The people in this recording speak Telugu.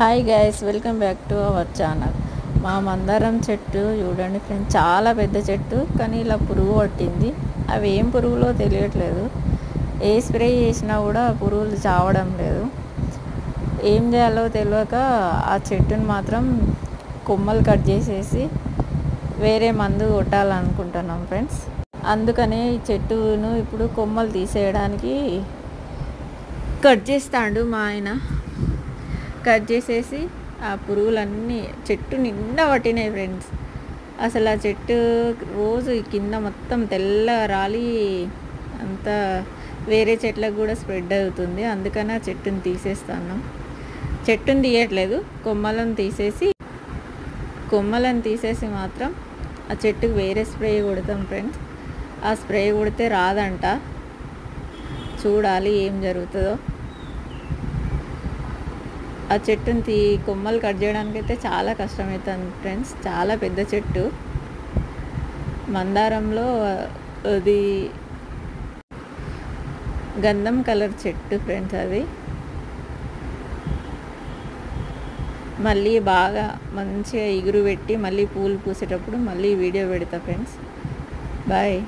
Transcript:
Hi guys, welcome back to our channel. మా మందారం చెట్టు చూడండి ఫ్రెండ్స్, చాలా పెద్ద చెట్టు, కానీ ఇలా పురుగు పట్టింది. అవి ఏం పురుగులో తెలియట్లేదు. ఏ స్ప్రే చేసినా కూడా పురుగులు చావడం లేదు. ఏం చేయాలో తెలియక ఆ చెట్టుని మాత్రం కొమ్మలు కట్ చేసేసి వేరే మందు కొట్టాలనుకుంటున్నాం ఫ్రెండ్స్. అందుకనే ఈ చెట్టును ఇప్పుడు కొమ్మలు తీసేయడానికి కట్ చేస్తాడు మా ఆయన. కట్ చేసేసి ఆ పురుగులన్నీ చెట్టు నిండా పట్టినాయి ఫ్రెండ్స్. అసలు ఆ చెట్టు రోజు కింద మొత్తం తెల్ల రాలి అంతా వేరే చెట్లకు కూడా స్ప్రెడ్ అవుతుంది. అందుకని ఆ చెట్టుని తీసేస్తాను. చెట్టుని తీయట్లేదు, కొమ్మలను తీసేసి మాత్రం ఆ చెట్టుకు వేరే స్ప్రే కొడతాం ఫ్రెండ్స్. ఆ స్ప్రే కొడితే రాదంట. చూడాలి ఏం జరుగుతుందో. ఆ చెట్టుని కొమ్మలు కట్ చేయడానికి అయితే చాలా కష్టమవుతుంది ఫ్రెండ్స్. చాలా పెద్ద చెట్టు, మందారంలో అది గంధం కలర్ చెట్టు ఫ్రెండ్స్. అది మళ్ళీ బాగా మంచిగా ఎగురు పెట్టి మళ్ళీ పూలు పూసేటప్పుడు మళ్ళీ వీడియో పెడతా ఫ్రెండ్స్. బాయ్.